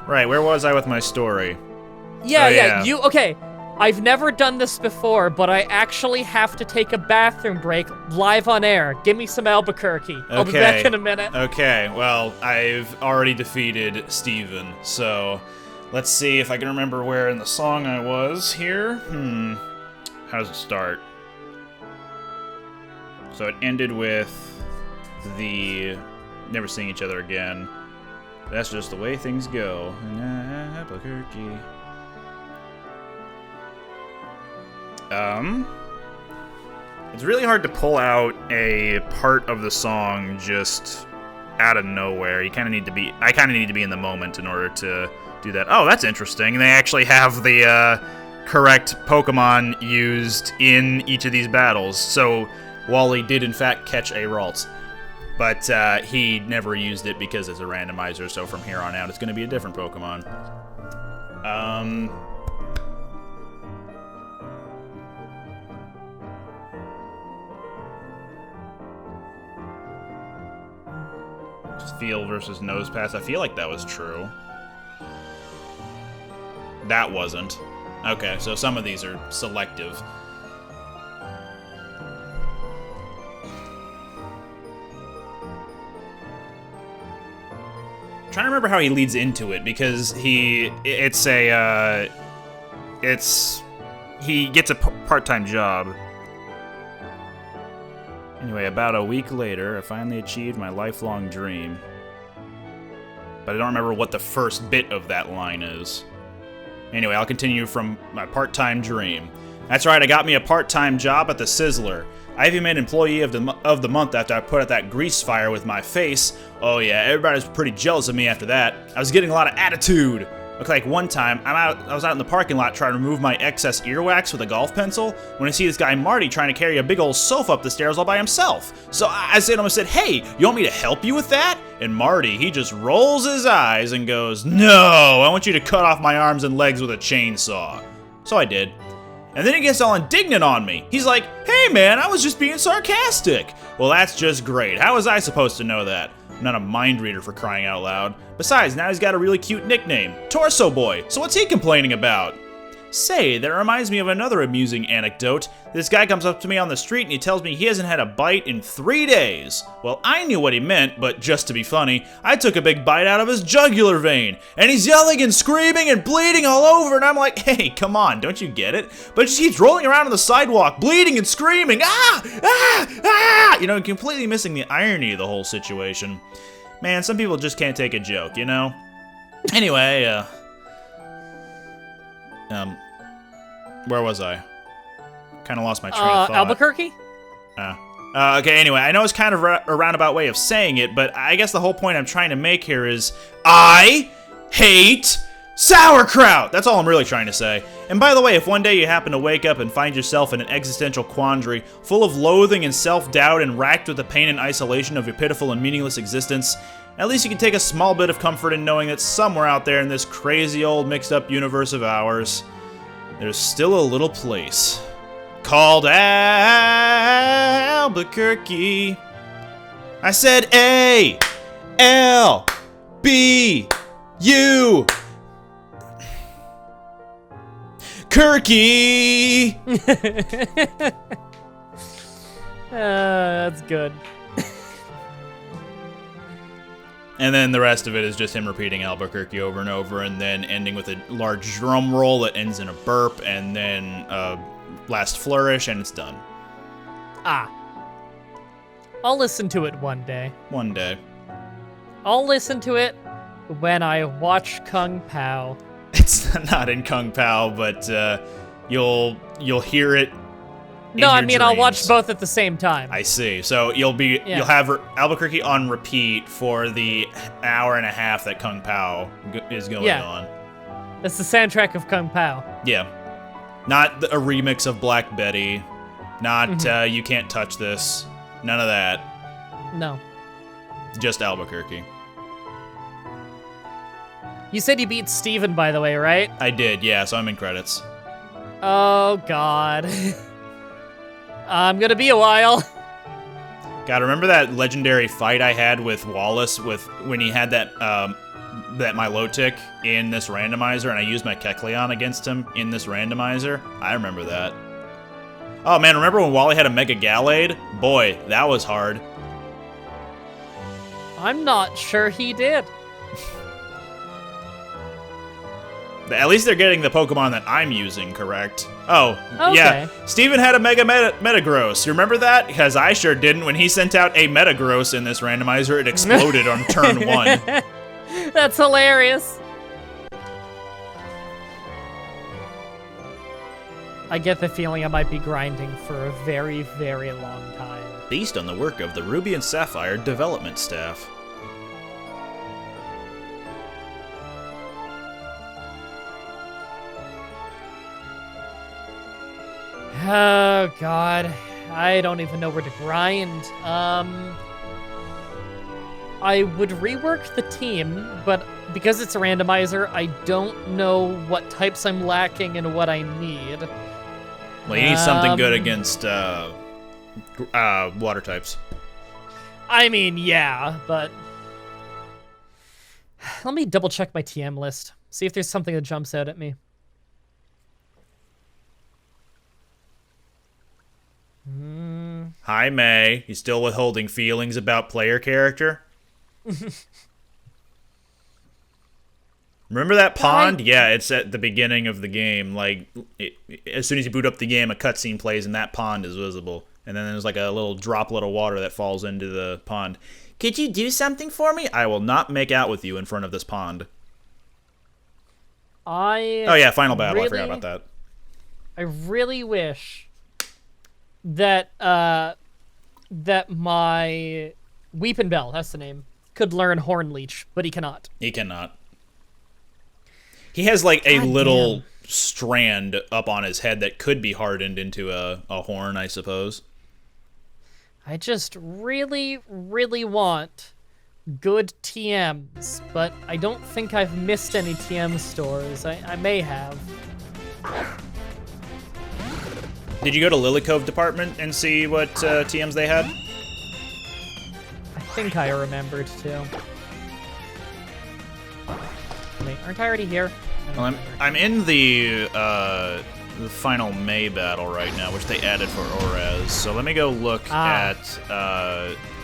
Right, where was I with my story? Yeah, okay. I've never done this before, but I actually have to take a bathroom break live on air. Give me some Albuquerque. I'll be back in a minute. Okay, well, I've already defeated Steven, so let's see if I can remember where in the song I was here. How does it start? So it ended with the never seeing each other again. That's just the way things go. Albuquerque. It's really hard to pull out a part of the song just out of nowhere. I kind of need to be in the moment in order to do that. Oh, that's interesting. They actually have the correct Pokemon used in each of these battles. So Wally did in fact catch a Ralt, but he never used it because it's a randomizer. So from here on out, it's going to be a different Pokemon. Feel versus nose pass. I feel like that was true. That wasn't. Okay, so some of these are selective. I'm trying to remember how he leads into it, because he gets a part-time job. Anyway, about a week later, I finally achieved my lifelong dream. But I don't remember what the first bit of that line is. Anyway, I'll continue from my part-time dream. That's right, I got me a part-time job at the Sizzler. I even made employee of the month after I put out that grease fire with my face. Oh yeah, everybody was pretty jealous of me after that. I was getting a lot of attitude. Looked like one time, I was out in the parking lot trying to remove my excess earwax with a golf pencil when I see this guy Marty trying to carry a big old sofa up the stairs all by himself. So I said to him, hey, you want me to help you with that? And Marty, he just rolls his eyes and goes, no, I want you to cut off my arms and legs with a chainsaw. So I did. And then he gets all indignant on me. He's like, hey man, I was just being sarcastic. Well, that's just great. How was I supposed to know that? I'm not a mind reader, for crying out loud. Besides, now he's got a really cute nickname, Torso Boy, so what's he complaining about? Say, that reminds me of another amusing anecdote. This guy comes up to me on the street and he tells me he hasn't had a bite in 3 days. Well, I knew what he meant, but just to be funny, I took a big bite out of his jugular vein. And he's yelling and screaming and bleeding all over, and I'm like, hey, come on, don't you get it? But he just keeps rolling around on the sidewalk, bleeding and screaming, you know, completely missing the irony of the whole situation. Man, some people just can't take a joke, you know? Anyway, where was I? Kind of lost my train of thought. Albuquerque? Okay, anyway, I know it's kind of a roundabout way of saying it, but I guess the whole point I'm trying to make here is, I hate sauerkraut! That's all I'm really trying to say. And by the way, if one day you happen to wake up and find yourself in an existential quandary, full of loathing and self-doubt and racked with the pain and isolation of your pitiful and meaningless existence, at least you can take a small bit of comfort in knowing that somewhere out there in this crazy old mixed-up universe of ours, there's still a little place called Albuquerque. I said A-L-B-U Kirky. That's good. And then the rest of it is just him repeating Albuquerque over and over, and then ending with a large drum roll that ends in a burp, and then last flourish, and it's done. I'll listen to it one day. One day. I'll listen to it when I watch Kung Pao. It's not in Kung Pao, but you'll hear it. No, I mean, I'll watch both at the same time. I see. So you'll have Albuquerque on repeat for the hour and a half that Kung Pao is going on. That's the soundtrack of Kung Pao. Yeah. Not a remix of Black Betty. Not You Can't Touch This. None of that. No. Just Albuquerque. You said you beat Steven, by the way, right? I did, yeah, so I'm in credits. Oh, God. I'm gonna be a while. God, remember that legendary fight I had with Wallace when he had that that Milotic in this randomizer, and I used my Kecleon against him in this randomizer. I remember that. Oh man, remember when Wally had a Mega Gallade? Boy, that was hard. I'm not sure he did. At least they're getting the Pokemon that I'm using correct. Oh, okay. Yeah. Steven had a Metagross. You remember that? Because I sure didn't. When he sent out a Metagross in this randomizer, it exploded on turn 1. That's hilarious. I get the feeling I might be grinding for a very, very long time. Based on the work of the Ruby and Sapphire development staff. Oh, God. I don't even know where to grind. I would rework the team, but because it's a randomizer, I don't know what types I'm lacking and what I need. Well, you need something good against water types. I mean, yeah, but... Let me double check my TM list. See if there's something that jumps out at me. Hi, May. You still withholding feelings about player character? Remember that pond? Yeah, it's at the beginning of the game. Like, as soon as you boot up the game, a cutscene plays and that pond is visible. And then there's like a little droplet of water that falls into the pond. Could you do something for me? I will not make out with you in front of this pond. Oh yeah, final battle. I forgot about that. I really wish that that my Weepinbell, that's the name, could learn Horn Leech, but he cannot. He cannot. He has like a little strand up on his head that could be hardened into a horn, I suppose. I just really, really want good TMs, but I don't think I've missed any TM stores. I may have. Did you go to Lily Cove department and see what TMs they had? I think I remembered to. Wait, aren't I already here? Well, I'm in the final May battle right now, which they added for ORAS. So let me go look at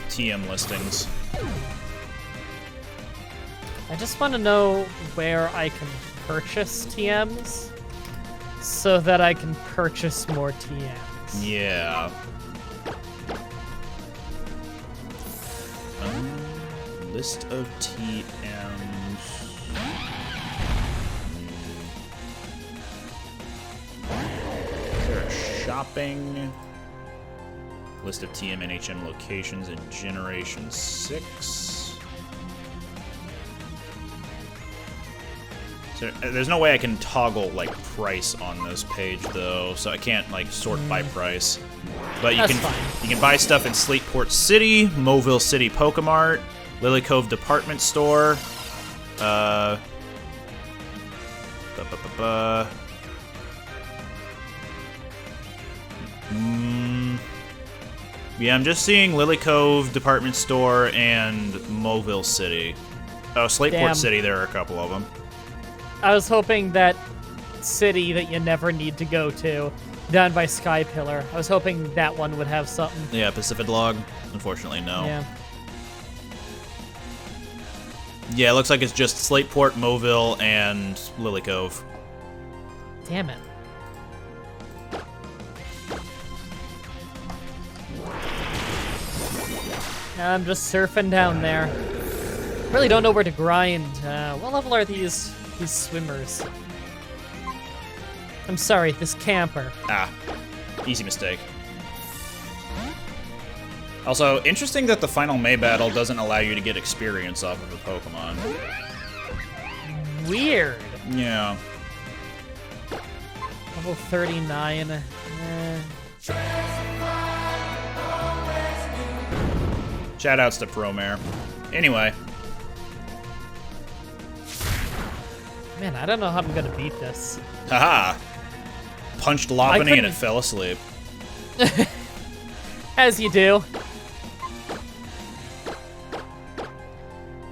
TM listings. I just want to know where I can purchase TMs so that I can purchase more TMs. Yeah. List of TMs. Is there a shopping? List of TM and HM locations in Generation 6. There's no way I can toggle like price on this page though, so I can't like sort by price. But you can buy stuff in Slateport City, Mobile City Pokemart, Lily Cove Department Store. Yeah, I'm just seeing Lily Cove Department Store and Mobile City. Oh, Slateport City, there are a couple of them. I was hoping that city that you never need to go to, down by Sky Pillar, I was hoping that one would have something. Yeah, Pacific Log. Unfortunately, no. Yeah. Yeah, it looks like it's just Slateport, Mobile, and Lily Cove. Damn it. I'm just surfing down there. Really don't know where to grind. What level are these swimmers? I'm sorry, this camper. Easy mistake. Also, interesting that the final May battle doesn't allow you to get experience off of a Pokemon. Weird. Yeah. Level 39. Shoutouts to Promare. Anyway. Man, I don't know how I'm gonna beat this. Haha. Punched Lopunny and it fell asleep. As you do.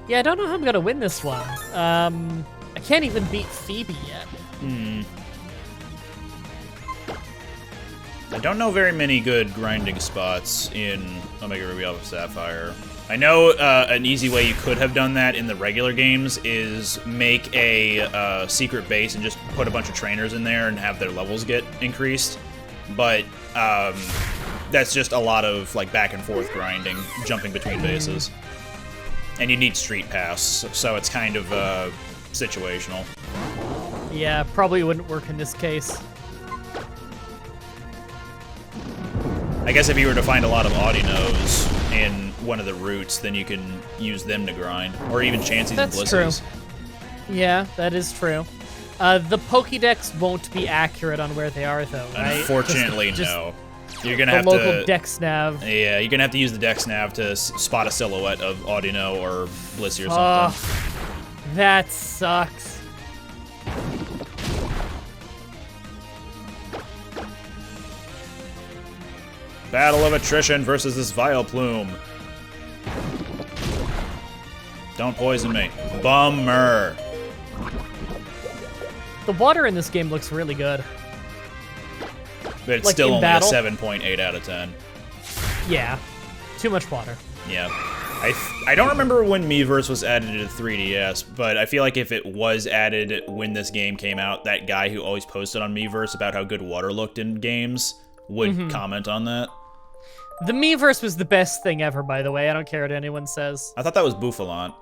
Yeah, I don't know how I'm gonna win this one. I can't even beat Phoebe yet. I don't know very many good grinding spots in Omega Ruby Alpha Sapphire. I know an easy way you could have done that in the regular games is make a secret base and just put a bunch of trainers in there and have their levels get increased. But that's just a lot of like back and forth grinding, jumping between bases. And you need Street Pass, so it's kind of situational. Yeah, probably wouldn't work in this case. I guess if you were to find a lot of Audinos in one of the routes, then you can use them to grind. Or even Chanseys and Blisses. That's true. Yeah, that is true. The Pokédex won't be accurate on where they are, though, right? Unfortunately, no. You're gonna have local to Dex nav. Yeah, you're gonna have to use the Dex nav to spot a silhouette of Audino or Blissey or something. That sucks. Battle of attrition versus this Vileplume. Don't poison me. Bummer. The water in this game looks really good. But it's Like still in only battle? a 7.8 out of 10. Yeah, too much water. Yeah. I don't remember when Miiverse was added to 3DS, but I feel like if it was added when this game came out, that guy who always posted on Miiverse about how good water looked in games would comment on that. The Miiverse was the best thing ever, by the way. I don't care what anyone says. I thought that was Bouffalant.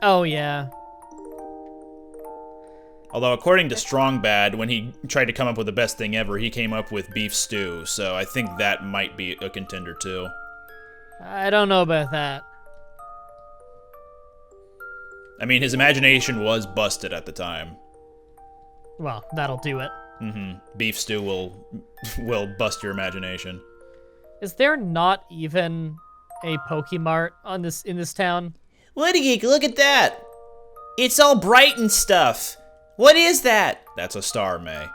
Oh, yeah. Although, according to Strongbad, when he tried to come up with the best thing ever, he came up with beef stew, so I think that might be a contender, too. I don't know about that. I mean, his imagination was busted at the time. Well, that'll do it. Beef stew will bust your imagination. Is there not even a Pokemart in this town? Whattageek, look at that! It's all bright and stuff. What is that? That's a star, May.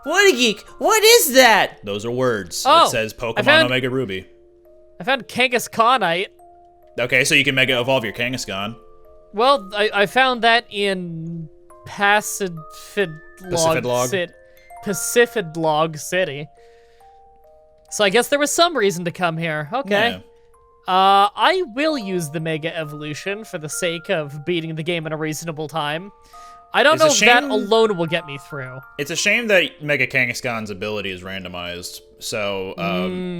Whattageek, what is that? Those are words. Oh, it says Pokemon Omega Ruby. I found Kangaskhanite. Okay, so you can Mega Evolve your Kangaskhan. Well, I found that in Pacific City. So I guess there was some reason to come here. Okay. Yeah. I will use the Mega Evolution for the sake of beating the game in a reasonable time. I don't It's a know if that shame- alone will get me through. It's a shame that Mega Kangaskhan's ability is randomized, so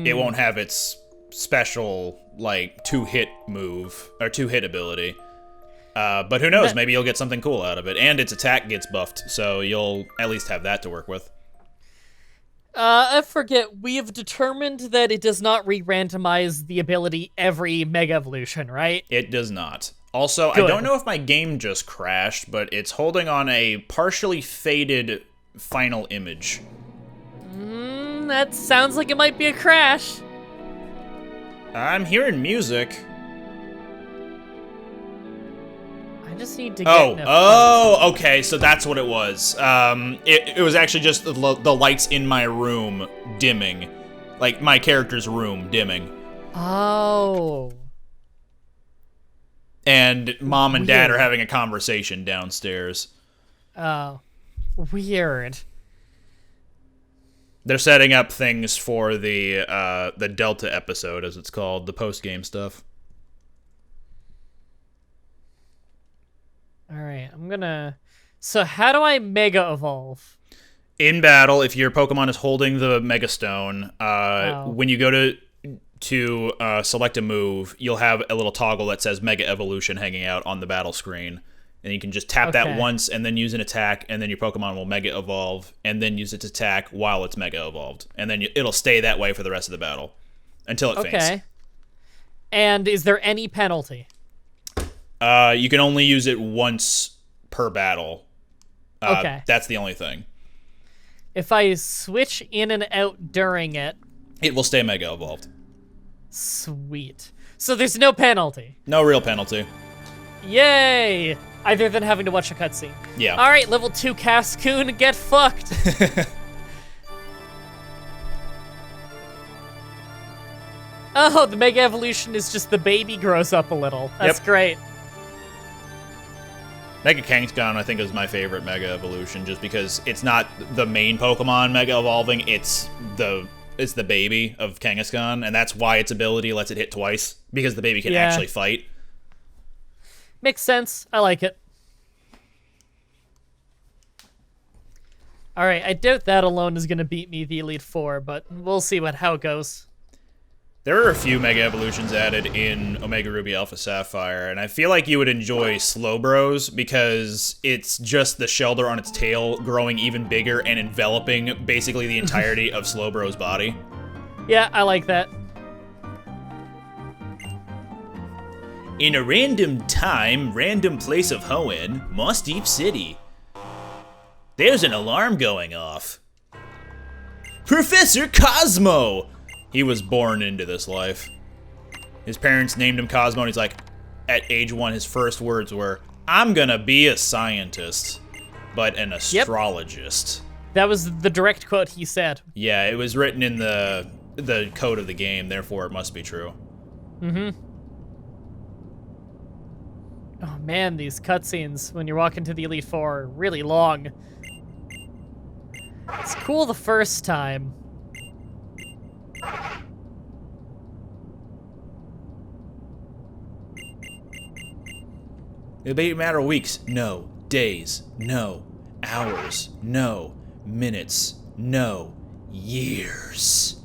it won't have its special, like, two-hit move, or two-hit ability. But who knows, maybe you'll get something cool out of it. And its attack gets buffed, so you'll at least have that to work with. I forget, we have determined that it does not re-randomize the ability every Mega Evolution, right? It does not. Also, Good. I don't know if my game just crashed, but it's holding on a partially faded final image. That sounds like it might be a crash. I'm hearing music. I just need to get Okay, so that's what it was. It was actually just the lights in my room dimming. Like, my character's room dimming. Oh. And Mom and Dad Weird. are having a conversation downstairs. Oh. Weird. They're setting up things for the Delta episode, as it's called, the post-game stuff. Alright, I'm gonna... So how do I Mega Evolve? In battle, if your Pokemon is holding the Mega Stone, when you go to select a move, you'll have a little toggle that says Mega Evolution hanging out on the battle screen. And you can just tap that once and then use an attack, and then your Pokemon will Mega Evolve, and then use its attack while it's Mega Evolved. And then it'll stay that way for the rest of the battle. Until it faints. Okay. And is there any penalty? You can only use it once per battle. Okay. That's the only thing. If I switch in and out during it... It will stay Mega Evolved. Sweet. So there's no penalty. No real penalty. Yay! Other than having to watch a cutscene. Yeah. Alright, level 2 Cascoon, get fucked! Oh, the Mega Evolution is just the baby grows up a little. That's great. Mega Kangaskhan, I think, is my favorite Mega Evolution, just because it's not the main Pokemon Mega Evolving, it's the baby of Kangaskhan, and that's why its ability lets it hit twice, because the baby can actually fight. Makes sense. I like it. Alright, I doubt that alone is going to beat me the Elite Four, but we'll see how it goes. There are a few Mega Evolutions added in Omega Ruby Alpha Sapphire, and I feel like you would enjoy Slowbros because it's just the Shelter on its tail growing even bigger and enveloping basically the entirety of Slowbro's body. Yeah, I like that. In a random time, random place of Hoenn, Moss Deep City. There's an alarm going off. Professor Cosmo! He was born into this life. His parents named him Cosmo, and he's like, at age 1, his first words were, I'm gonna be a scientist, but an astrologist. That was the direct quote he said. Yeah, it was written in the code of the game, therefore it must be true. Mm-hmm. Oh man, these cutscenes when you're walking to the Elite Four are really long. It's cool the first time. It'll be a matter of weeks. No. Days. No. Hours. No. Minutes. No. Years.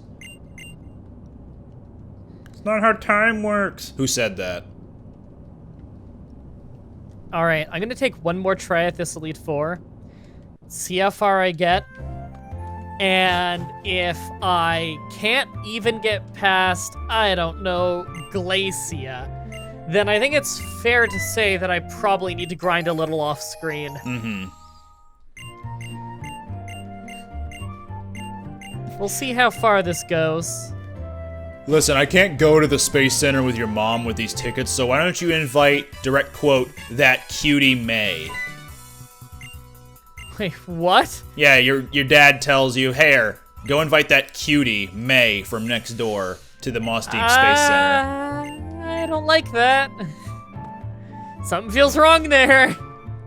It's not how time works. Who said that? Alright, I'm gonna take one more try at this Elite Four. See how far I get. And if I can't even get past, I don't know, Glacia, then I think it's fair to say that I probably need to grind a little off screen. Mm-hmm. We'll see how far this goes. Listen, I can't go to the Space Center with your mom with these tickets, so why don't you invite, direct quote, that cutie May? Wait, what? Yeah, your dad tells you, hey, go invite that cutie May from next door to the Moss Deep Space Center. I don't like that. Something feels wrong there.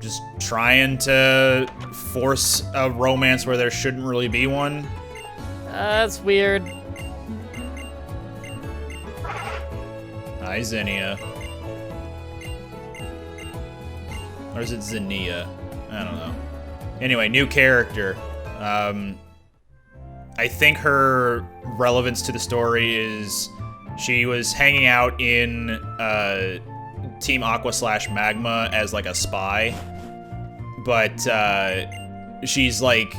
Just trying to force a romance where there shouldn't really be one. That's weird. Hi, Zinnia. Or is it Zinnia? I don't know. Anyway, new character. I think her relevance to the story is she was hanging out in Team Aqua / Magma as like a spy, but she's like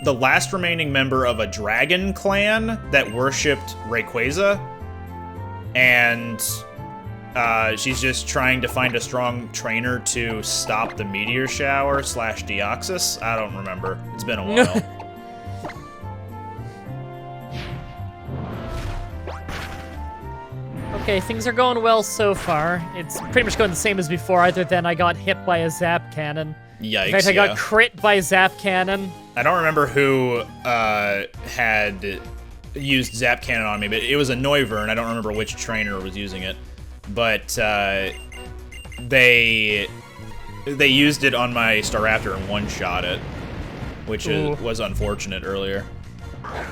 the last remaining member of a dragon clan that worshipped Rayquaza, and she's just trying to find a strong trainer to stop the meteor shower / Deoxys. I don't remember. It's been a while. Okay, things are going well so far. It's pretty much going the same as before, other than I got hit by a Zap Cannon. Yikes, In fact, I got crit by Zap Cannon. I don't remember who had used Zap Cannon on me, but it was a Noivern. I don't remember which trainer was using it. But they used it on my Staraptor and one-shot it, which was unfortunate earlier.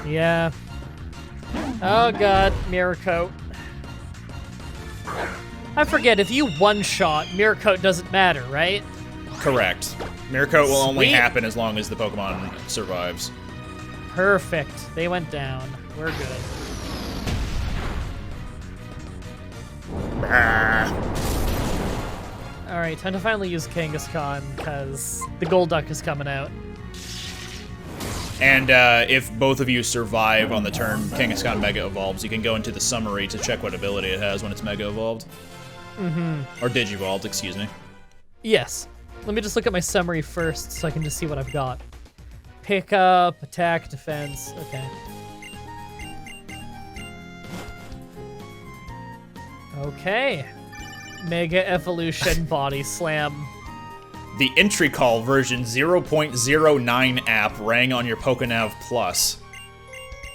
Yeah. Oh god, Mirror Coat. I forget, if you one-shot, Mirror Coat doesn't matter, right? Correct. Mirror Coat will only Sweet. happen as long as the Pokemon survives. Perfect. They went down. We're good. Alright, time to finally use Kangaskhan, because the Golduck is coming out. And if both of you survive on the turn Kangaskhan Mega Evolves, you can go into the summary to check what ability it has when it's Mega Evolved. Mm-hmm. Or Digivolved, excuse me. Yes. Let me just look at my summary first so I can just see what I've got. Pickup, attack, defense, okay. Okay. Mega Evolution Body Slam. The Entry Call version 0.09 app rang on your Pokénav Plus.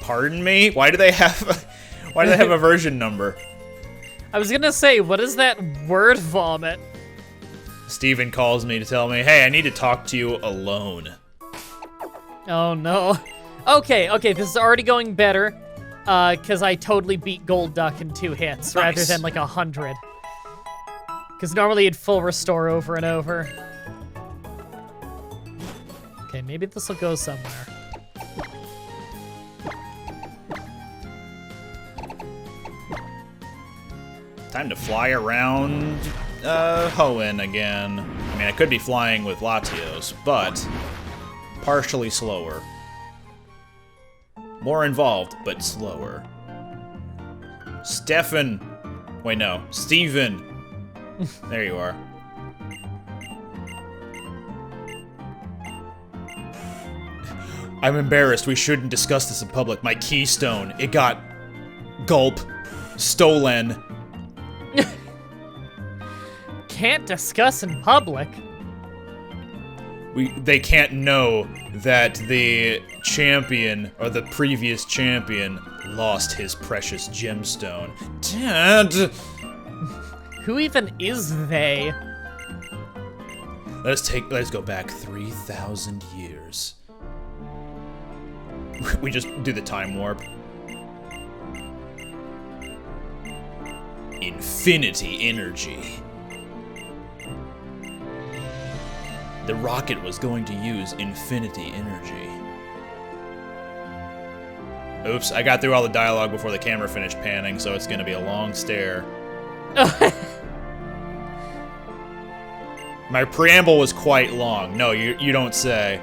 Pardon me? Why do they have Why do they have a version number? I was gonna say, what is that word vomit? Steven calls me to tell me, hey, I need to talk to you alone. Oh no. Okay, this is already going better. Cause I totally beat Gold Duck in 2 hits rather than like 100. Cause normally it'd full restore over and over. Okay, maybe this will go somewhere. Time to fly around Hoenn again. I mean, I could be flying with Latios, but partially slower. More involved, but slower. Stefan. Wait, no. Steven. There you are. I'm embarrassed. We shouldn't discuss this in public. My keystone. It got... Gulp. Stolen. Can't discuss in public. They can't know that the champion, or the previous champion, lost his precious gemstone. Dad! Who even is they? Let's go back 3,000 years. We just do the time warp. Infinity energy. The rocket was going to use infinity energy. Oops, I got through all the dialogue before the camera finished panning, so it's gonna be a long stare. My preamble was quite long. No, you don't say.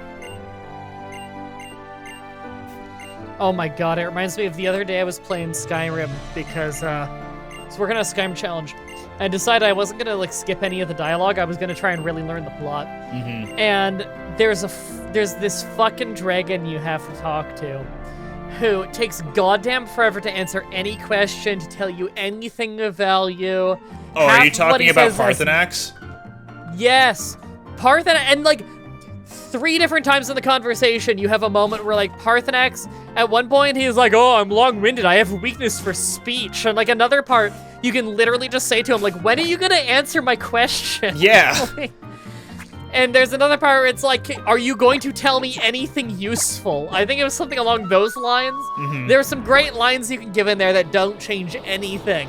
Oh my god, it reminds me of the other day I was playing Skyrim because I was working on a Skyrim challenge. I decided I wasn't gonna like skip any of the dialogue. I was gonna try and really learn the plot. Mm-hmm. And there's this fucking dragon you have to talk to, who takes goddamn forever to answer any question, to tell you anything of value. Oh, are you talking about Parthenax? Yes, Parthenax, and like 3 different times in the conversation, you have a moment where like Parthenax, at one point he's like, "Oh, I'm long-winded. I have a weakness for speech," and like another part. You can literally just say to him, like, when are you gonna answer my question? Yeah. And there's another part where it's like, are you going to tell me anything useful? I think it was something along those lines. Mm-hmm. There are some great lines you can give in there that don't change anything.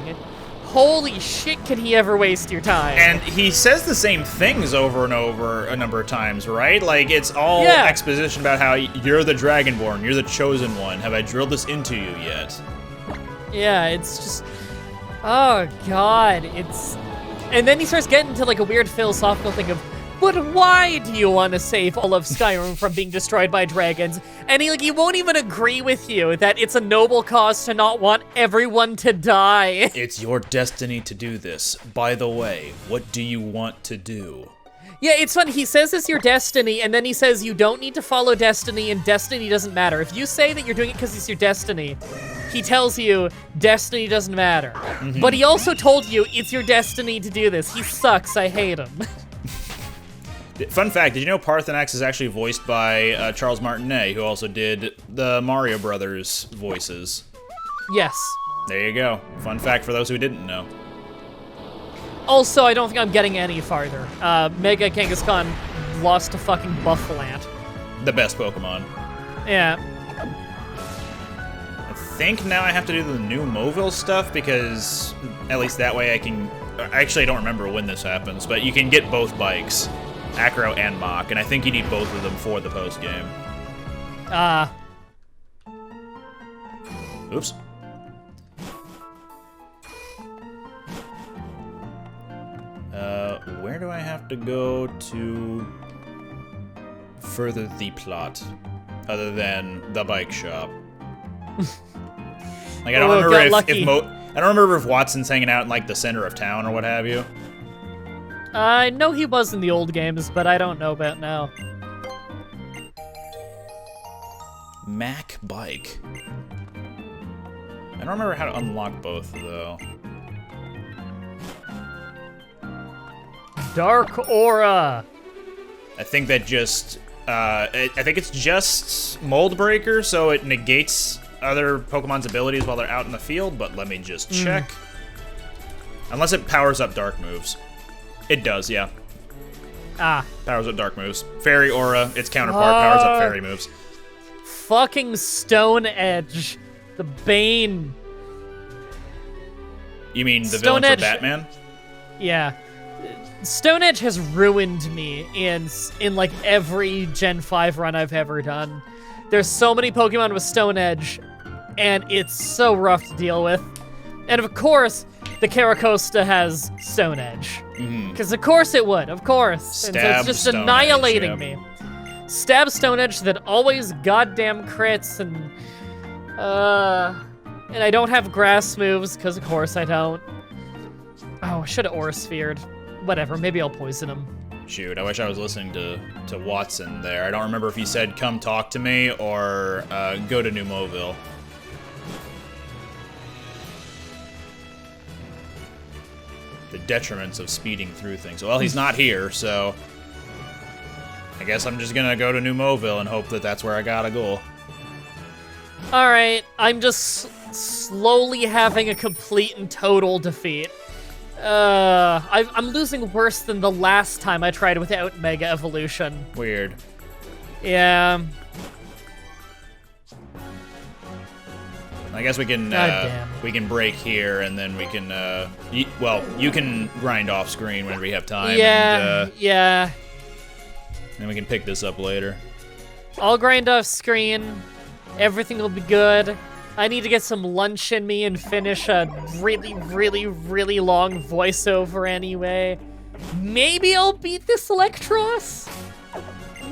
Holy shit, can he ever waste your time? And he says the same things over and over a number of times, right? Like, it's all exposition about how you're the Dragonborn, you're the chosen one. Have I drilled this into you yet? Yeah, it's just... Oh, God, it's... And then he starts getting to, like, a weird philosophical thing of, but why do you want to save all of Skyrim from being destroyed by dragons? And he won't even agree with you that it's a noble cause to not want everyone to die. It's your destiny to do this. By the way, what do you want to do? Yeah, it's fun. He says it's your destiny, and then he says you don't need to follow destiny, and destiny doesn't matter. If you say that you're doing it because it's your destiny, he tells you destiny doesn't matter. Mm-hmm. But he also told you it's your destiny to do this. He sucks. I hate him. Fun fact, did you know Parthenax is actually voiced by Charles Martinet, who also did the Mario Brothers voices? Yes. There you go. Fun fact for those who didn't know. Also, I don't think I'm getting any farther. Mega Kangaskhan lost to fucking Bufflant. The best Pokemon. Yeah. I think now I have to do the new Moville stuff, because at least that way I can... Actually, I don't remember when this happens, but you can get both bikes. Acro and Mach, and I think you need both of them for the post-game. Oops. Where do I have to go to further the plot, other than the bike shop? Like, I don't remember if Watson's hanging out in, like, the center of town or what have you. I know he was in the old games, but I don't know about now. Mac bike. I don't remember how to unlock both, though. Dark Aura. I think that just... I think it's just Mold Breaker, so it negates other Pokemon's abilities while they're out in the field, but let me just check. Unless it powers up dark moves. It does, yeah. Ah. Powers up dark moves. Fairy Aura, its counterpart, powers up fairy moves. Fucking Stone Edge. The Bane. You mean the Stone villain Edge. for Batman? Yeah. Stone Edge has ruined me in like every Gen 5 run I've ever done. There's so many Pokemon with Stone Edge, and it's so rough to deal with. And of course, the Caracosta has Stone Edge. Because of course it would, of course. And so Stab it's just Stone annihilating Edge, me. Stab Stone Edge that always goddamn crits, and I don't have grass moves, because of course I don't. Oh, I should have Aura Sphered. Whatever, maybe I'll poison him. Shoot, I wish I was listening to Watson there. I don't remember if he said, come talk to me, or go to New Mobile. The detriments of speeding through things. Well, he's not here, so I guess I'm just gonna go to New Mobile and hope that that's where I gotta go. Alright, I'm just slowly having a complete and total defeat. I'm losing worse than the last time I tried without Mega Evolution. Weird. Yeah. I guess we can break here, and then we can you can grind off screen whenever you have time. Yeah, and, yeah. Then we can pick this up later. I'll grind off screen. Everything will be good. I need to get some lunch in me and finish a really, really, really long voiceover anyway. Maybe I'll beat this Electros?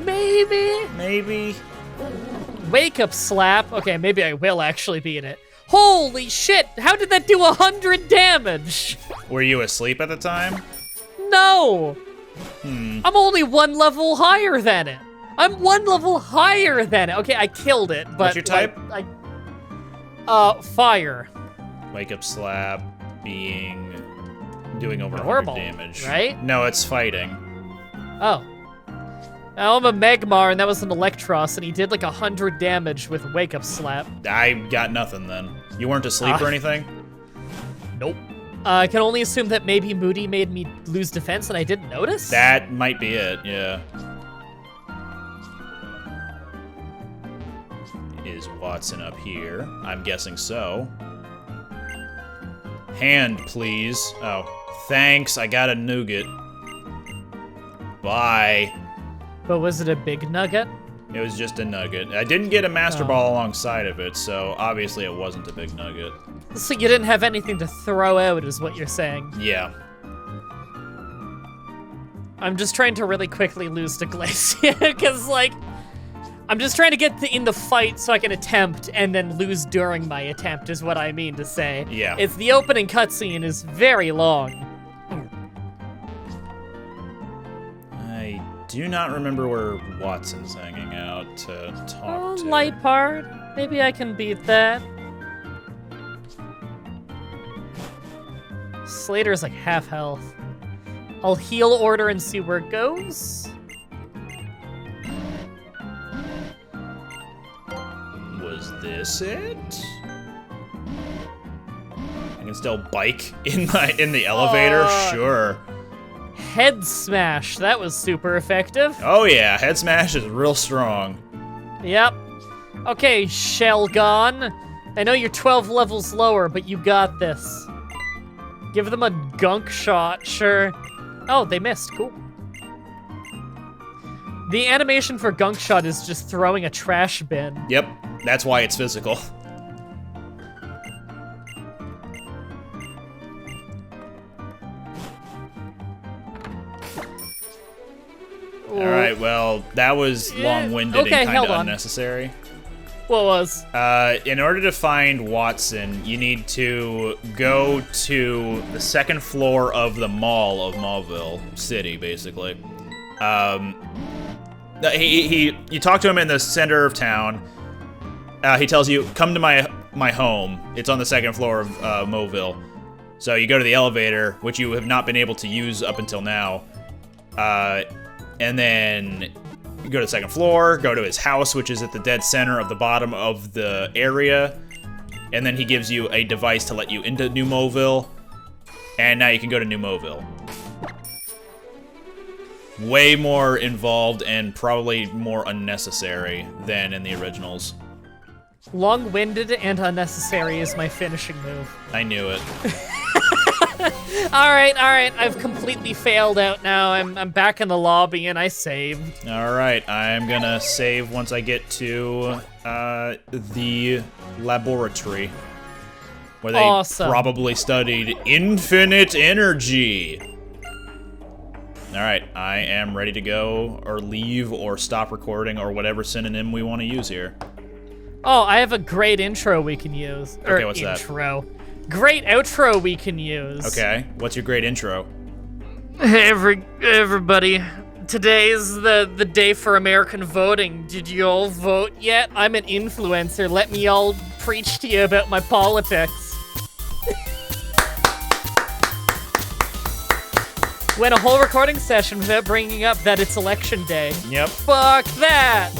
Maybe? Maybe. Wake Up Slap. Okay, maybe I will actually beat it. Holy shit! How did that do 100 damage? Were you asleep at the time? No! I'm only one level higher than it. I'm one level higher than it. Okay, I killed it, but What's your type? Fire. Wake Up Slap doing over 100 Normal, damage. right? No, it's fighting. Oh. Now I'm a Magmar, and that was an Electros, and he did like 100 damage with Wake Up Slap. I got nothing then. You weren't asleep or anything? Nope. I can only assume that maybe Moody made me lose defense and I didn't notice? That might be it, yeah. Is Watson up here? I'm guessing so. Hand, please. Oh, thanks. I got a nougat. Bye. But was it a big nugget? It was just a nugget. I didn't get a Master Ball alongside of it, so obviously it wasn't a big nugget. So you didn't have anything to throw out, is what you're saying. Yeah. I'm just trying to really quickly lose to Glacia, because, like, I'm just trying to get in the fight so I can attempt and then lose during my attempt, is what I mean to say. Yeah. It's the opening cutscene is very long. I do not remember where Watson's hanging out to talk to. Light part. Maybe I can beat that. Slater's like half health. I'll heal order and see where it goes. Was this it? I can still bike in the elevator? Sure. Head smash. That was super effective. Oh yeah, head smash is real strong. Yep. Okay, Shelgon. I know you're 12 levels lower, but you got this. Give them a gunk shot, sure. Oh, they missed, cool. The animation for gunk shot is just throwing a trash bin. Yep, that's why it's physical. Alright, well, that was long-winded and kind of unnecessary. What was? In order to find Watson, you need to go to the second floor of the mall of Mauville City, basically. You talk to him in the center of town. He tells you, come to my home. It's on the second floor of Mauville. So you go to the elevator, which you have not been able to use up until now. And then You go to the second floor, go to his house, which is at the dead center of the bottom of the area, and then he gives you a device to let you into New Mobile, and now you can go to New Mobile. Way more involved and probably more unnecessary than in the originals. Long-winded and unnecessary is my finishing move. I knew it. All right. I've completely failed out now. I'm back in the lobby and I saved. All right, I'm gonna save once I get to the laboratory, where they Awesome. probably studied infinite energy. All right, I am ready to go, or leave, or stop recording, or whatever synonym we want to use here. Oh, I have a great intro we can use. Okay, what's that? Intro. Great outro we can use. Okay, what's your great intro? Hey, everybody. Today's the day for American voting. Did you all vote yet? I'm an influencer. Let me all preach to you about my politics. Went a whole recording session without bringing up that it's election day. Yep. Fuck that!